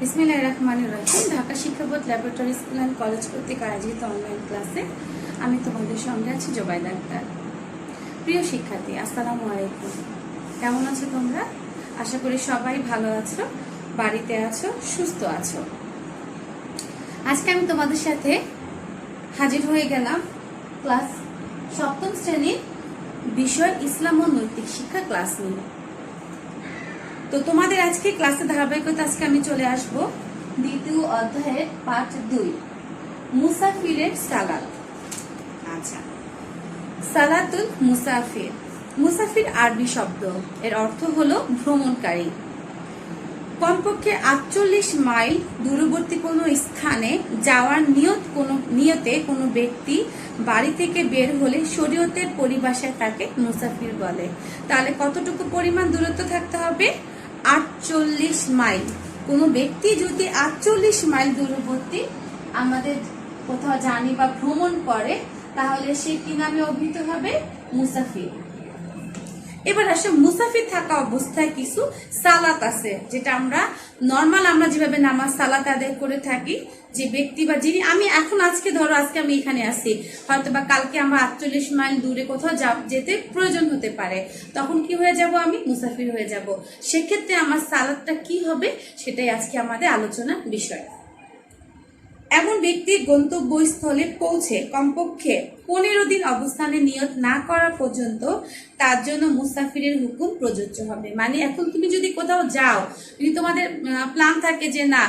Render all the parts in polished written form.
বিসমিল্লাহির রহমানির রহিম। ঢাকা শিক্ষা board laboratory school and college কর্তৃক আয়োজিত অনলাইন ক্লাসে আমি তোমাদের সঙ্গে আছি জোবাইদা আক্তার। প্রিয় শিক্ষার্থী, আসসালামু আলাইকুম। কেমন আছো তোমরা? আশা করি সবাই ভালো আছো, বাড়িতে আছো, সুস্থ আছো। আজকে আমি তোমাদের সাথে হাজির হয়ে গেলাম ক্লাস 7ম শ্রেণীর বিষয় ইসলাম ও নৈতিক শিক্ষা ক্লাস নিয়ে। তো তোমাদের আজকে ক্লাসে ধারাবাহিকতা আজকে আমি চলে আসব দ্বিতীয় অধ্যায়ের পার্ট 2, মুসাফিরের সালাত। আচ্ছা, সালাতুল মুসাফির। মুসাফির আরবি শব্দ, এর অর্থ হলো ভ্রমণকারী। কমপক্ষে 48 মাইল দূরবর্তী কোনো স্থানে যাওয়ার নিয়তে কোনো ব্যক্তি বাড়ি থেকে বের হলে শরীয়তের পরিভাষায় তাকে মুসাফির বলে। তাহলে কতটুকু পরিমাণ দূরত্ব থাকতে হবে? 48 মাইল। কোনো ব্যক্তি যদি 48 মাইল দূরবর্তী আমাদের কোথাও জানি বা ভ্রমণ করে, তাহলে সে কি নামে অভিহিত হবে? মুসাফির। এবার আসে মুসাফির থাকা অবস্থায় কিছু সালাত আছে, যেটা আমরা যেভাবে নামাজ সালাত আদায় করে থাকি। যে ব্যক্তি বা যিনি, আজকে আমি এখানে আছি, হয়তো বা কালকে আমরা 48 মাইল দূরে কোথাও যেতে প্রয়োজন হতে পারে, তখন কি হয়ে যাব? আমি মুসাফির হয়ে যাব। সেক্ষেত্রে আমার সালাতটা কি হবে, সেটাই আজকে আমাদের আলোচনার বিষয়। এমন ব্যক্তি গন্তব্যস্থলে পৌঁছে কমপক্ষে 15 দিন অবস্থানের নিয়ত না করা পর্যন্ত তার জন্য মুসাফিরের হুকুম প্রযোজ্য হবে। মানে এখন তুমি যদি কোথাও যাও, যদি তোমাদের প্ল্যান থাকে যে না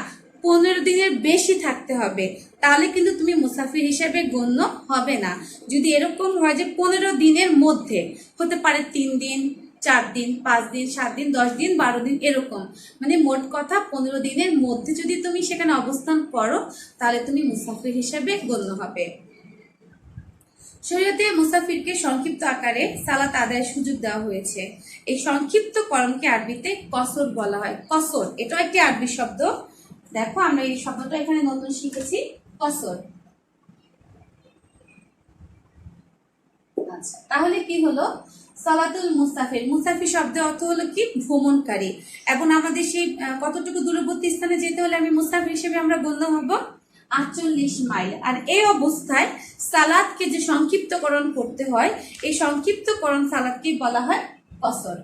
15 দিনের বেশি থাকতে হবে, তাহলে কিন্তু তুমি মুসাফির হিসেবে গণ্য হবে না। যদি এরকম হয় যে 15 দিনের মধ্যে, হতে পারে 3 দিন, 4 দিন, 5 দিন, 7 দিন, 10 দিন, 12 দিন, এরকম, মানে মোট কথা 15 দিনের মধ্যে যদি তুমি সেখানে অবস্থান করো, তাহলে তুমি মুসাফির হিসেবে গণ্য হবে। শরীয়তে মুসাফিরকে সংক্ষিপ্ত আকারে সালাত আদায়ের সুযোগ দেওয়া হয়েছে। এই সংক্ষিপ্তকরণকে আরবিতে কসর বলা হয়। কসর, এটা একটি আরবি শব্দ। দেখো, আমরা এই শব্দটা এখানে নতুন শিখেছি, কসর। আচ্ছা, তাহলে কি হলো? সালাতুল মুসাফির, মুসাফির শব্দের অর্থ হলো কি? ভ্রমণকারী। এবং আমাদের সেই কতটুকু দূরবর্তী স্থানে যেতে হলে আমি মুসাফির হিসেবে আমরা গণ্য হব? 48 মাইল। আর এই অবস্থায় সালাতকে যে সংক্ষিপ্তকরণ করতে হয়, এই সংক্ষিপ্তকরণ সালাতকে বলা হয় কসর।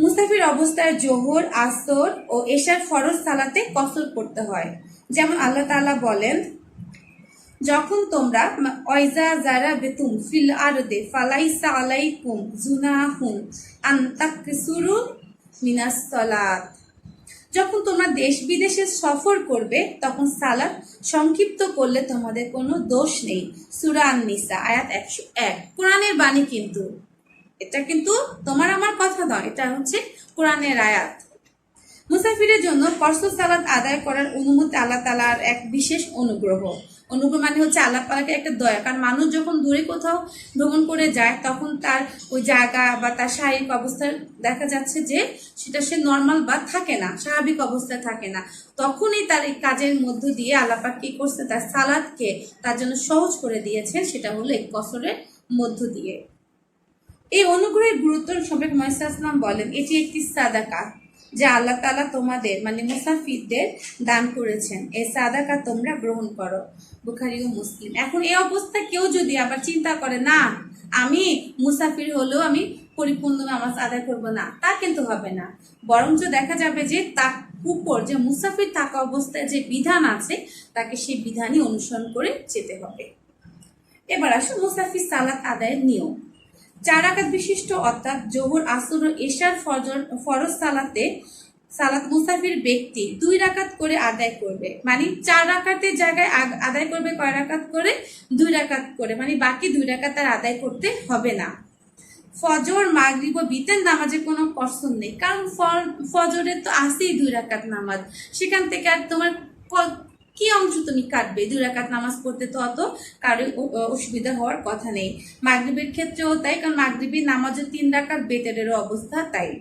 মুসাফির অবস্থায় জোহর, আসর ও এশার ফরজ সালাতে কসর করতে হয়। যেমন আল্লাহ তাআলা বলেন, যখন তোমরা ওয়াইজা যারাবাতুম ফিল আরদে ফালাইসা আলাইকুম জুনাহুন আন তাকসুরু মিনাস সালাত। যখন তোমরা দেশ বিদেশে সফর করবে, তখন সালাত সংক্ষিপ্ত করলে তোমাদের কোনো দোষ নেই। সূরা আন-নিসা আয়াত 101। কোরআনের বাণী, কিন্তু এটা কিন্তু তোমার আমার কথা নয়, এটা হচ্ছে কোরআনের আয়াত। মুসাফিরের জন্য কসর সালাত আদায় করার অনুমতি আল্লাহ তাআলার এক বিশেষ অনুগ্রহ। অনুগ্রহ মানে হচ্ছে আল্লাহ তাআলাকে একটা দয়া। কারণ মানুষ যখন দূরে কোথাও ভ্রমণ করে যায়, তখন তার ওই জায়গা বা তার শারীরিক অবস্থা দেখা যাচ্ছে যে সেটা সে নর্মাল বা থাকে না, স্বাভাবিক অবস্থায় থাকে না। তখনই তার এই কাজের মধ্য দিয়ে আল্লাহ পাক কি করছে? তার সালাতকে তার জন্য সহজ করে দিয়েছেন। সেটা হলো এই কসরের মধ্য দিয়ে। এই অনুগ্রহের গুরুত্ব সম্পর্কে মুহাম্মদ সাল্লাল্লাহু আলাইহি ওয়াসাল্লাম বলেন, এটি একটি সাদাকা যে আল্লাহ তাআলা তোমাদের মানে মুসাফিরদের দান করেছেন। এই সাদাকা তোমরা গ্রহণ করো। বুখারী ও মুসলিম। এখন এই অবস্থায় কেউ যদি আবার চিন্তা করে, না আমি মুসাফির হলেও আমি পরিপূর্ণ নামাজ আদায় করব না, তা কিন্তু হবে না। বরঞ্চ দেখা যাবে যে তার উপর যে মুসাফির থাকা অবস্থায় যে বিধান আছে, তাকে সেই বিধানই অনুসরণ করে যেতে হবে। এবার আসো মুসাফির সালাত আদায়ের নিয়ম। 4 রাকাত বিশিষ্ট, অর্থাৎ জোহর, আসর ও এশার ফরজ সালাত মুসাফির ব্যক্তি 2 রাকাত করে আদায় করবে। মানে 4 রাকাতের জায়গায় আদায় করবে কয় রাকাত করে? 2 রাকাত করে। মানে বাকি 2 রাকাত আর আদায় করতে হবে না। ফজর, মাগরিব ও বিতের নামাজে কোনো কসর নেই, কারণ ফজরের তো আছেই 2 রাকাত নামাজ। সেখান থেকে আর তোমার কি অংশ তুমি কাটবে? 2 রাকাত নামাজ পড়তে তো অত কারো অসুবিধা হওয়ার কথা নেই। মাগরিবের ক্ষেত্রেও তাই, কারণ মাগরিবের নামাজও 3 রাকাত, বেতেরেরও অবস্থা তাই।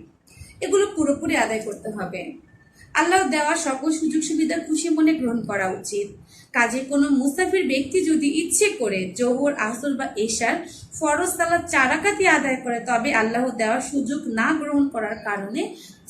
এগুলো পুরোপুরি আদায় করতে হবে। আল্লাহ দেওয়া সকল সুযোগ সুবিধা খুশি মনে গ্রহণ করা উচিত। কাজে কোনো মুসাফির ব্যক্তি যদি ইচ্ছে করে জোহর, আসর বা এশার ফরজ সালাত 4 রাকাতই আদায় করে, তবে আল্লাহ দেওয়া সুযোগ না গ্রহণ করার কারণে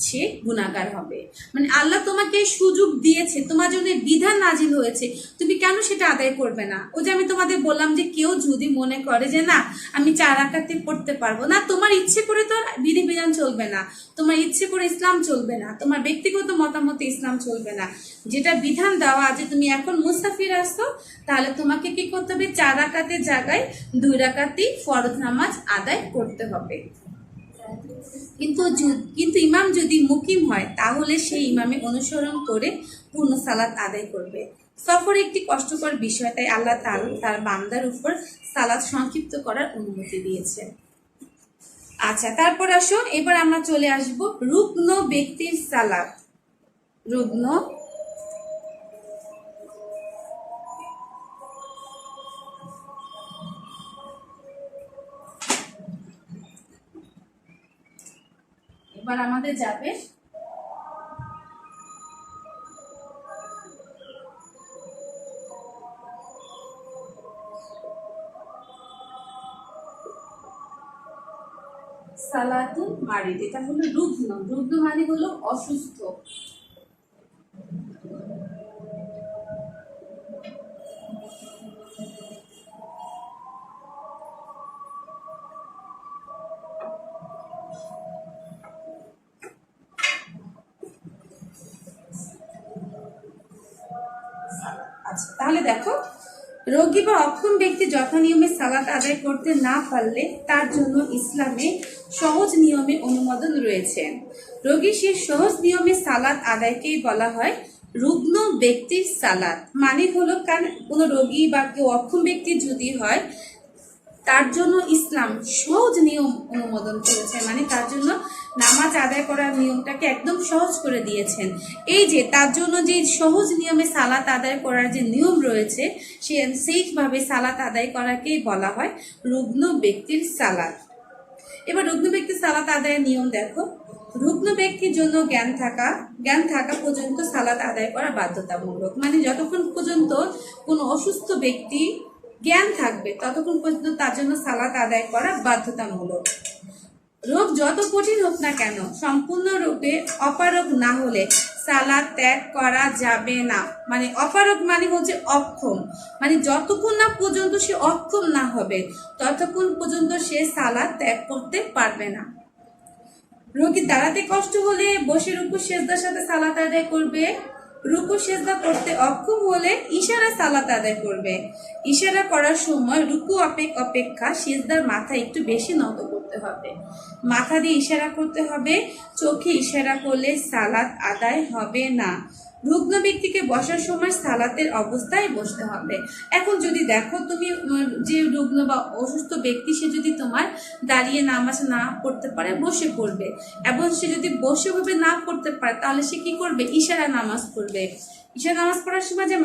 সে গুনাহগার হবে। মানে আল্লাহ তোমাকে সুযোগ দিয়েছে, তোমার জন্য বিধান নাজিল হয়েছে, তুমি কেন সেটা আদায় করবে না? ওই যে আমি তোমাদের বললাম যে কেউ যদি মনে করে যে না আমি 4 রাকাতে পড়তে পারবো না, তোমার ইচ্ছে করে তো বিধিবিধান চলবে না, তোমার ইচ্ছে করে ইসলাম চলবে না, তোমার ব্যক্তিগত মতামতে ইসলাম চলবে না। যেটা বিধান দেওয়া আছে, তুমি এখন মুসাফির আসছো, তাহলে তোমাকে কি করতে হবে? 4 রাকাতের জায়গায় 2 রাকাতই ফরজ নামাজ আদায় করতে হবে। কিন্তু ইমাম যদি মুকিম হয় তাহলে সেই ইমামে অনুসরণ করে পূর্ণ সালাত আদায় করবে। সফর একটি কষ্টকর বিষয়, তাই আল্লাহ তার বান্দার উপর সালাত সংক্ষিপ্ত করার অনুমতি দিয়েছে। আচ্ছা, তারপর আসো, এবার আমরা চলে আসব রুগ্ন ব্যক্তির সালাত। রুগ্ন এবার আমাদের যাবে সালাতুল মারিদ। এটা হলো রুগ্ন। রুগ্ন মানে হলো অসুস্থ। আচ্ছা, তাহলে দেখো, রোগী বা অক্ষম ব্যক্তি যথানিয়মে সালাত আদায় করতে না পারলে তার জন্য ইসলামে সহজ নিয়মে অনুমোদন রয়েছে। রোগী সেই সহজ নিয়মে সালাত আদায়কেই বলা হয় রুগ্ন ব্যক্তির সালাত। মানে হলো, কারণ কোনো রোগী বা কেউ অক্ষম ব্যক্তি যদি হয়, তার জন্য ইসলাম সহজ নিয়ম অনুমোদন করেছে। মানে তার জন্য নামাজ আদায় করার নিয়মটাকে একদম সহজ করে দিয়েছেন। এই যে তার জন্য যে সহজ নিয়মে সালাত আদায় করার যে নিয়ম রয়েছে, সেইভাবে সালাত আদায় করাকেই বলা হয় রুগ্ন ব্যক্তির সালাত। এবার রুগ্ন ব্যক্তির সালাত আদায়ের নিয়ম দেখো। রুগ্ন ব্যক্তির জন্য জ্ঞান থাকা পর্যন্ত সালাত আদায় করা বাধ্যতামূলক। মানে যতক্ষণ পর্যন্ত কোনো অসুস্থ ব্যক্তি জ্ঞান থাকবে ততক্ষণ পর্যন্ত তার জন্য সালাত আদায় করা বাধ্যতামূলক। রোগ যত কঠিন হোক না কেন, সম্পূর্ণরূপে অপারগ না হলে সালাত ত্যাগ করা যাবে না। মানে অপারগ মানে হচ্ছে অক্ষম, মানে যতক্ষণ না পর্যন্ত সে অক্ষম না হবে ততক্ষণ পর্যন্ত সে সালাত ত্যাগ করতে পারবে না। রোগীর দাঁড়াতে কষ্ট হলে বসে রুকু সেজদার সাথে সালাত আদায় করবে। রুকু সেজদা করতে অক্ষম হলে ইশারা সালাত আদায় করবে। ইশারা করার সময় রুকু অপেক্ষা সেজদার মাথা একটু বেশি নত করতে হবে। মাথা দিয়ে ইশারা করতে হবে, চোখে ইশারা করলে সালাত আদায় হবে না। রুগ্ন ব্যক্তিকে বসার সময় সালাতের অবস্থায় বসতে হবে। এখন যদি দেখো তুমি যে রুগ্ন বা অসুস্থ ব্যক্তি, সে যদি তোমার দাঁড়িয়ে নামাজ না পড়তে পারে, বসে পড়বে। এবং সে যদি বসে ভাবে না পড়তে পারে তাহলে সে কি করবে? ইশারা নামাজ পড়বে। ইশারা নামাজ পড়ার সময় যে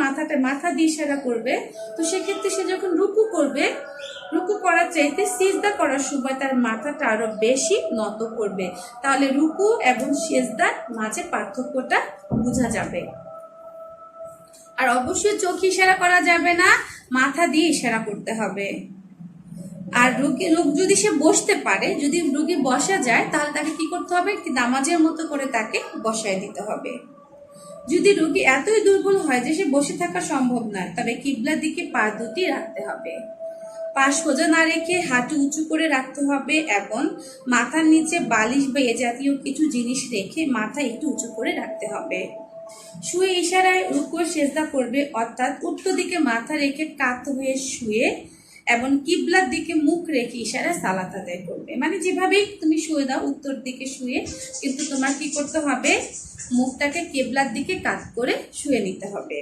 মাথা দিয়ে ইশারা করবে, তো সেক্ষেত্রে সে যখন রুকু করবে, রুকু করার চাইতে সিজদা করার সময় তার মাথাটা আরো বেশি নত করবে। তাহলে রুকু এবং সিজদার মাঝে পার্থক্যটা বোঝা যাবে। আর অবশ্যই চোখ ইশারা করা যাবে না, মাথা দিয়ে ইশারা করতে হবে। আর রোগ যদি সে বসতে পারে, যদি রোগী বসা যায়, তাহলে তাকে কি করতে হবে? নামাজের মতো করে তাকে বসায় দিতে হবে। যদি রোগী এতই দুর্বল হয় যে সে বসে থাকা সম্ভব নয়, তবে কিবলার দিকে পা দুটি রাখতে হবে। পা সোজা না রেখে হাঁটু উঁচু করে রাখতে হবে এবং মাথার নিচে বালিশ বা এ জাতীয় কিছু জিনিস রেখে মাথা একটু উঁচু করে রাখতে হবে। শুয়ে ইশারায় রুকু সেজদা করবে, অর্থাৎ উল্টো দিকে মাথা রেখে কাত হয়ে শুয়ে এবং কিবলার দিকে মুখ রেখে ইশারায় সালাত আদায় করবে। মানে যেভাবেই তুমি শুয়ে দাও উত্তর দিকে শুয়ে, কিন্তু তোমার কি করতে হবে? মুখটাকে কিবলার দিকে কাত করে শুয়ে নিতে হবে।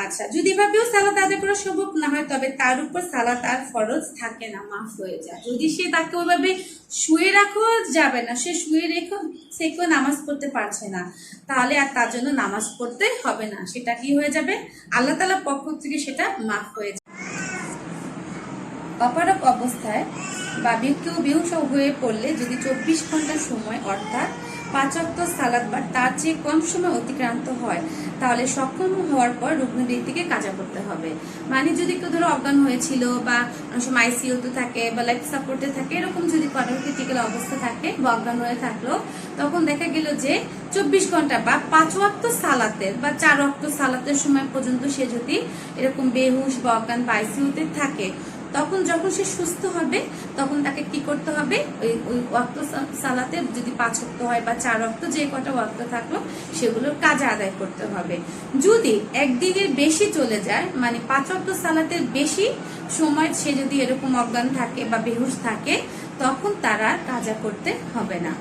আচ্ছা, যদি এভাবেও সালাত আদায় করা সম্ভব না হয়, তবে তার উপর সালাত আর ফরজ থাকে না, মাফ হয়ে যায়। যদি সে তাকে ওইভাবে শুয়ে রাখো যাবে না, সে শুয়ে রেখো সে কেউ নামাজ পড়তে পারছে না, তাহলে আর তার জন্য নামাজ পড়তে হবে না। সেটা কি হয়ে যাবে? আল্লাহ তাআলার পক্ষ থেকে সেটা মাফ হয়ে যাবে। অপারগ অবস্থায় বা কেউ বেহুশ হয়ে পড়লে যদি 24 ঘন্টা সময় অর্থাৎ 5 ওয়াক্ত সালাত বা তার চেয়ে কম সময় অতিক্রান্ত হয়, তাহলে সক্ষম হওয়ার পর রুগ্ন ব্যক্তিকে কাজা করতে হবে। মানে যদি কেউ ধরো অজ্ঞান হয়েছিল বা অনেক সময় আইসিইউতে থাকে বা লাইফ সাপোর্টে থাকে, এরকম যদি কারো ক্রিটিক্যাল অবস্থা থাকে বা অজ্ঞান হয়ে থাকলো, তখন দেখা গেল যে 24 ঘন্টা বা 5 ওয়াক্ত সালাতের বা 4 ওয়াক্ত সালাতের সময় পর্যন্ত সে যদি এরকম বেহুশ বা অজ্ঞান বা আইসিইউতে থাকে, তখন যখন সে সুস্থ হবে তখন তাকে কি করতে হবে, ওই ওয়াক্ত সালাতে যদি 5 ওয়াক্ত হয় বা 4 ওয়াক্ত, যে কটা ওয়াক্ত থাকলো সেগুলোর কাজা আদায় করতে হবে। যদি একদিনের বেশি চলে যায়, মানে 5 ওয়াক্ত সালাতের বেশি সময় সে যদি এরকম অজ্ঞান থাকে বা বেহুশ থাকে, তখন তারা কাজা করতে হবে না।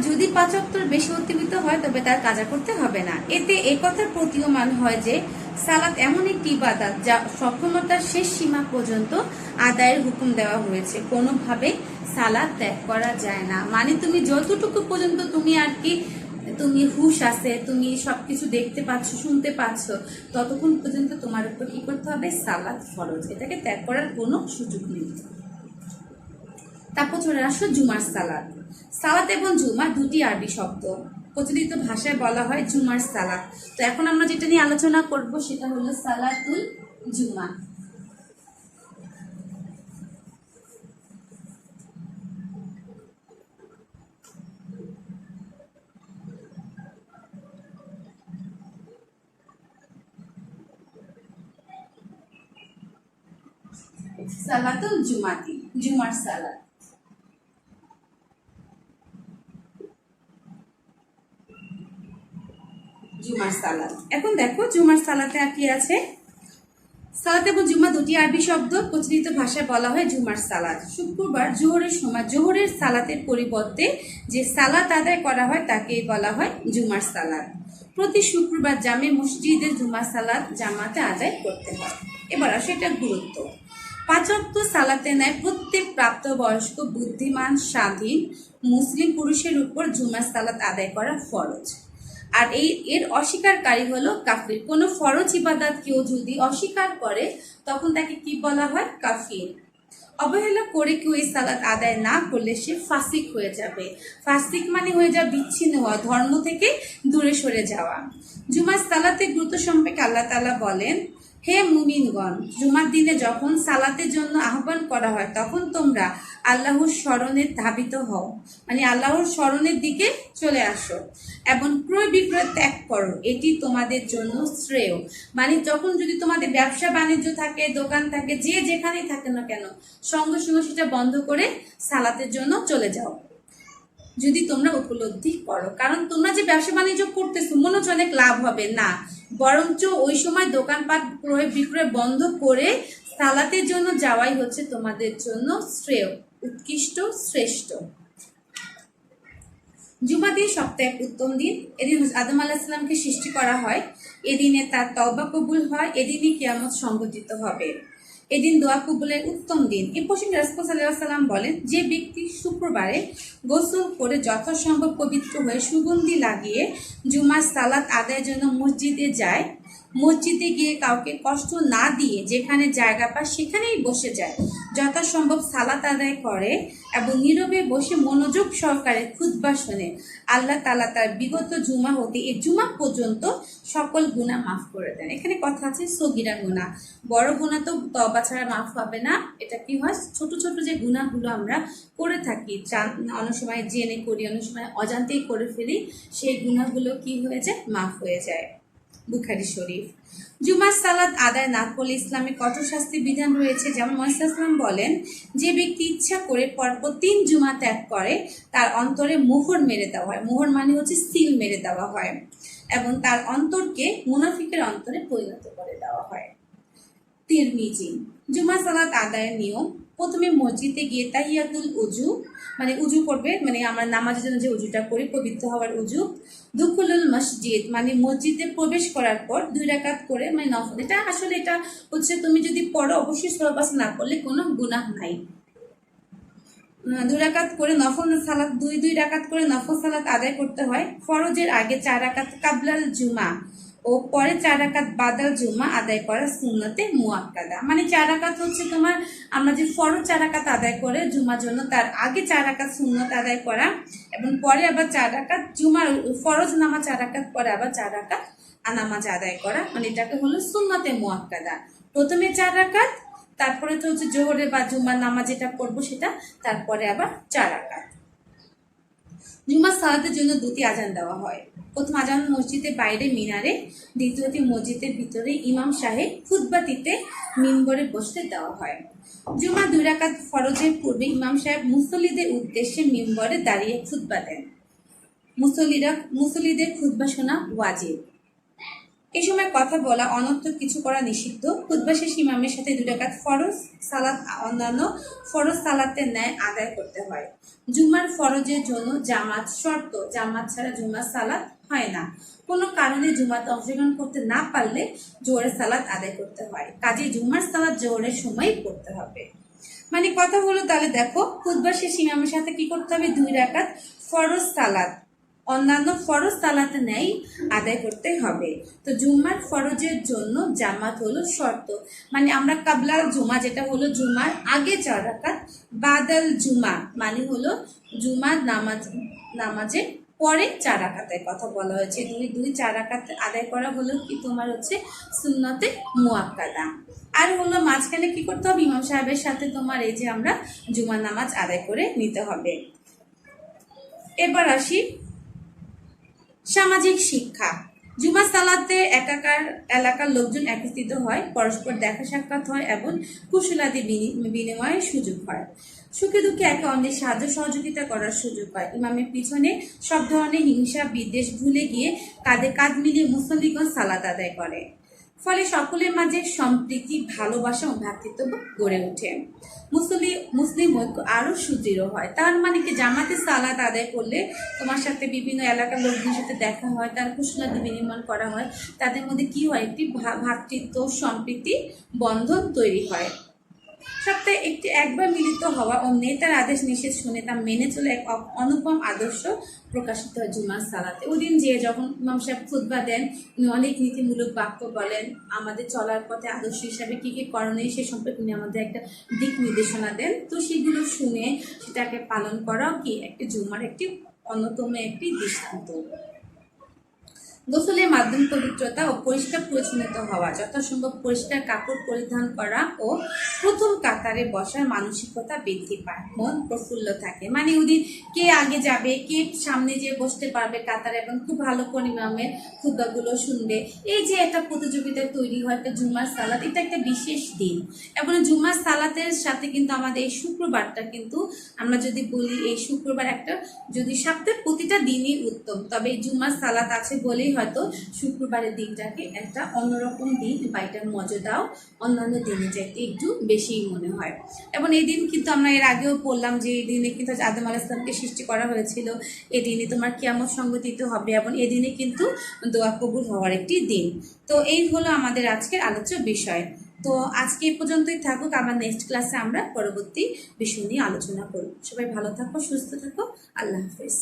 যদি 5 ওয়াক্তর বেশি অতিবাহিত হয় তবে তার কাজা করতে হবে না। এতে এই কথার প্রতীয়মান হয় যে সালাত এমন একটি ইবাদত যা সক্ষমতার শেষ সীমা পর্যন্ত আদায়ের হুকুম দেওয়া হয়েছে, কোনোভাবে সালাত ত্যাগ করা যায় না। মানে তুমি যতটুকু পর্যন্ত তুমি আর কি তুমি হুশ আছে, তুমি সবকিছু দেখতে পাচ্ছ, শুনতে পাচ্ছ, ততক্ষণ পর্যন্ত তোমার উপর কি করতে হবে, সালাত ফরজ, এটাকে ত্যাগ করার কোনো সুযোগ নেই। তারপর চলে আসো জুমার সালাত। সালাত এবং জুমা দুটি আরবি শব্দ, প্রচলিত ভাষায় বলা হয় জুমার সালাত। তো এখন আমরা যেটা নিয়ে আলোচনা করব সেটা হলো সালাতুল জুমা। সালাতুল জুমাতি, জুমার সালাত। জুমার সালাত, এখন দেখো জুমার সালাতে আর কি আছে। সালাত এবং জুমা দুটি আরবি শব্দ, প্রচলিত ভাষায় বলা হয় জুমার সালাত। শুক্রবার জোহরের সময় জোহরের সালাতের পরিবর্তে যে সালাত আদায় করা হয় তাকেই বলা হয় জুমার সালাত। প্রতি শুক্রবার জামে মসজিদে জুমার সালাত জামাতে আদায় করতে হয়। এবার আসে এটা গুরুত্ব। 5 ওয়াক্ত সালাতে নেয় প্রত্যেক প্রাপ্তবয়স্ক বুদ্ধিমান স্বাধীন মুসলিম পুরুষের উপর জুমার সালাত আদায় করা ফরজ। আর এর অস্বীকারী হলো কাফির। কোন ফরজ ইবাদত কেউ যদি অস্বীকার করে তখন তাকে কি বলা হয়, কাফির। অবহেলা করে কেউ এই সালাত আদায় না করলে সে ফাসিক হয়ে যাবে। ফাসিক মানে হয়ে যাওয়া, বিচ্ছিন্ন হওয়া, ধর্ম থেকে দূরে সরে যাওয়া। জুমার সালাতের গুরুত্ব সম্পর্কে আল্লাহ তাআলা বলেন, হে মুমিনগণ, জুমার দিনে যখন সালাতের জন্য আহ্বান করা হয় তখন তোমরা আল্লাহর স্মরণে ধাবিত হও, মানে আল্লাহর স্মরণের দিকে চলে আসো এবং ক্রয় বিক্রয় ত্যাগ করো, এটি তোমাদের জন্য শ্রেয়। মানে যখন যদি তোমাদের ব্যবসা বাণিজ্য থাকে, দোকান থাকে, যে যেখানেই থাকে না কেন, সঙ্গে সঙ্গে সেটা বন্ধ করে সালাতের জন্য চলে যাও, যদি তোমরা উপলব্ধি করো। কারণ তোমরা যে ব্যবসা বাণিজ্য করতেছো মনে হচ্ছে অনেক লাভ হবে, না, বরঞ্চ ওই সময় দোকানপাট ক্রয় বিক্রয় বন্ধ করে সালাতের জন্য যাওয়াই হচ্ছে তোমাদের জন্য শ্রেয়, উৎকৃষ্ট, শ্রেষ্ঠ। জুমা দিন সপ্তাহে উত্তম দিন। এদিন আদম আলাইহিস সালামকে সৃষ্টি করা হয়, এদিনে তার তওবা কবুল হয়, এদিনই কিয়ামত সংঘটিত হবে, এদিন দোয়া কবুলের উত্তম দিন। এ প্রসঙ্গে রাসূল সাল্লাল্লাহু আলাইহি ওয়াসাল্লাম বলেন, যে ব্যক্তি শুক্রবারে গোসল করে যথাসম্ভব পবিত্র হয়ে সুগন্ধি লাগিয়ে জুমার সালাত আদায়ের জন্য মসজিদে যায়, মসজিদে গিয়ে কাউকে কষ্ট না দিয়ে যেখানে জায়গা পায় সেখানেই বসে যায়, যথাসম্ভব সালাত আদায় করে এবং নীরবে বসে মনোযোগ সহকারে খুতবা শোনে, আল্লাহ তাআলা তার বিগত জুমা হতে এই জুমা পর্যন্ত সকল গুনাহ মাফ করে দেন। এখানে কথা আছে সগীরা গুনাহ, বড় গুনাহ তো তওবা ছাড়া মাফ হবে না। এটা কি হয়, ছোট ছোট যে গুনাহগুলো আমরা করে থাকি, অনেক সময় জেনে করি, অনেক সময় অজান্তেই করে ফেলি, সেই গুনাহগুলো কি হয়ে যায়, মাফ হয়ে যায়। বুখারী শরীফ। জুমার সালাত আদায় না করলে ইসলামে কঠোর শাস্তির বিধান রয়েছে। যেমন মুহাম্মদ সাল্লাল্লাহু আলাইহি ওয়াসাল্লাম বলেন, যে ব্যক্তি ইচ্ছা করে পরপর 3 জুমা ত্যাগ করে তার অন্তরে মোহর মেরে দেওয়া হয়, মোহর মানে হচ্ছে সিল মেরে দেওয়া হয়, এবং তার অন্তরকে মুনাফিকের অন্তরে পরিণত করে দেওয়া হয়। তিরমিজি। জুমা সালাত আদায়ের নিয়ম, প্রথমে মসজিদে গিয়ে তাহিয়াতুল উজু, মানে উজু করবে, মানে আমরা নামাজের জন্য যে উজুটা করি পবিত্র হওয়ার উজু। দুখুলুল মসজিদ, মানে মসজিদে প্রবেশ করার পর 2 রাকাত করে, মানে নফল, এটা আসলে এটা হচ্ছে তুমি যদি পড়ো অবশ্যই সহবাস না করলে কোনো গুনাহ নাই। 2 রাকাত করে নফল সালাত, 2 রাকাত করে নফল সালাত আদায় করতে হয়। ফরজের আগে 4 রাকাত কাবলাল জুমা ও পরে 4 রাকাত বাদাল জুমা আদায় করা সুন্নতে মুআক্কাদা। মানে 4 রাকাত হচ্ছে তোমার আমরা যে ফরজ 4 রাকাত আদায় করে জুমার জন্য তার আগে 4 রাকাত সুন্নত আদায় করা এবং পরে আবার 4 রাকাত জুমার ফরজ নামাজ 4 রাকাত পরে আবার 4 রাকাত নামাজ আদায় করা, মানে এটাকে হলো সুন্নতে মুআক্কাদা। প্রথমে 4 রাকাত, তারপরে তো হচ্ছে জোহরের বা জুমার নামাজ যেটা পড়বো সেটা, তারপরে আবার 4 রাকাত। জুমার সালাতের জন্য 2টি আজান দেওয়া হয়। প্রথম আজান মসজিদের বাইরে মিনারে, দ্বিতীয়টি মসজিদের ভিতরে ইমাম সাহেব খুতবা দিতে মিম্বরে বসতে দেওয়া হয়। জুমা 2 রাকাত ফরজের পূর্বে ইমাম সাহেব মুসল্লিদের উদ্দেশ্যে মিম্বরে দাঁড়িয়ে খুতবা দেন। মুসল্লিদের খুতবা শোনা ওয়াজিব। এই সময় কথা বলা, অনর্থক কিছু করা নিষিদ্ধ। খুতবা শেষ ইমামের সাথে 2 রাকাত ফরজ সালাত অন্যান্য ফরজ সালাতের ন্যায় আদায় করতে হয়। জুমার ফরজের জন্য জামাত শর্ত, জামাত ছাড়া জুমার সালাত হয় না। কোনো কারণে জুমাতে অংশগ্রহণ করতে না পারলে জোহরের সালাত আদায় করতে হয়। কাজে জুমার সালাত জোহরের সময়ই পড়তে হবে। মানে কথা হলো, তাহলে দেখো খুতবা শেষ ইমামের সাথে কি করতে হবে, 2 রাকাত ফরজ সালাত অন্যান্য ফরজ সালাতে নেই আদায় করতে হবে। তো জুম্মার ফরজের জন্য জামাত হলো শর্ত, মানে আমরা কাবলা জুমা যেটা হলো জুমার আগে 4 রাকাত, বাদাল জুমা মানে হলো জুমার নামাজের পরে 4 রাকাতের কথা বলা হয়েছে। 4 রাকাত আদায় করা হলো কি তোমার হচ্ছে সুন্নতে মুআক্কাদা। আর হলো মাঝখানে কি করতে হবে, ইমাম সাহেবের সাথে তোমার এই যে আমরা জুমার নামাজ আদায় করে নিতে হবে। এবার আসি সামাজিক শিক্ষা। জুমা সালাতে এলাকার লোকজন একত্রিত হয়, পরস্পর দেখা সাক্ষাৎ হয় এবং কুশলাদি বিনিময়ের সুযোগ হয়। সুখে দুঃখে একে অন্যের সাহায্য সহযোগিতা করার সুযোগ হয়। ইমামের পিছনে সব ধরনের হিংসা বিদ্বেষ ভুলে গিয়ে কাঁধে কাঁধ মিলিয়ে মুসল্লিগণ সালাত আদায় করে। ফলে সকলের মাঝে সম্প্রীতি, ভালোবাসা ও ভ্রাতৃত্ব গড়ে ওঠে। মুসলিম ঐক্য আরো সুদৃঢ় হয়। তার মানে কি, জামাতে সালাত আদায় করলে তোমার সাথে বিভিন্ন এলাকার লোকদের সাথে দেখা হয়, তার কুশলাদি বিনিময় করা হয়, তাদের মধ্যে কি হয়, একটি ভ্রাতৃত্ব সম্প্রীতি বন্ধন তৈরি হয়। সপ্তাহে একবার মিলিত হওয়া ও নেতার আদেশ নিষেধ শুনে তা মেনে চলে এক অনুপম আদর্শ প্রকাশিত হয় জুমার সালাতে। ওদিন যে যখন ইমাম সাহেব খুতবা দেন, উনি অনেক নীতিমূলক বাক্য বলেন, আমাদের চলার পথে আদর্শ হিসাবে কি কি করণীয় সে সম্পর্কে উনি আমাদের একটা দিক নির্দেশনা দেন। তো সেগুলো শুনে সেটাকে পালন করাও কি একটি জুমার একটি অন্যতম একটি দৃষ্টান্ত। গোসলের মাধ্যমে পবিত্রতা ও পরিষ্কার পরিচ্ছন্নতা হওয়া, যথাসম্ভব পরিষ্কার কাপড় পরিধান করা ও প্রথম কাতারে বসার মানসিকতা বৃদ্ধি পায়, মন প্রফুল্ল থাকে। মানে ওদিন কে আগে যাবে, কে সামনে যে বসতে পারবে কাতারে এবং খুব ভালো করে ইমামের খুতবাগুলো শুনবে, এই যে একটা প্রতিযোগিতা তৈরি হয় একটা জুমার সালাত, এটা একটা বিশেষ দিন। এবং জুমার সালাতের সাথে কিন্তু আমাদের এই শুক্রবারটা কিন্তু আমরা যদি বলি, এই শুক্রবার একটা যদি সপ্তাহের প্রতিটা দিনই উত্তম, তবে এই জুমার সালাত আছে বলেই হয়তো শুক্রবারের দিনটাকে একটা অন্যরকম দিন বা এটার মর্যাদাও অন্যান্য দিনে চাইতে একটু বেশিই মনে হয়। এবং এই দিন কিন্তু আমরা এর আগেও বললাম যে এই দিনে কিন্তু আদম আলাইহিস সালামকে সৃষ্টি করা হয়েছিল, এই দিনে তোমার কিয়ামত সংঘটিত হবে এবং এই দিনে কিন্তু দোয়া কবুল হওয়ার একটি দিন। তো এই হলো আমাদের আজকের আলোচ্য বিষয়। তো আজকে এই পর্যন্তই থাকুক, আমার নেক্সট ক্লাসে আমরা পরবর্তী বিষয় নিয়ে আলোচনা করব। সবাই ভালো থাকো, সুস্থ থাকো, আল্লাহ হাফেজ।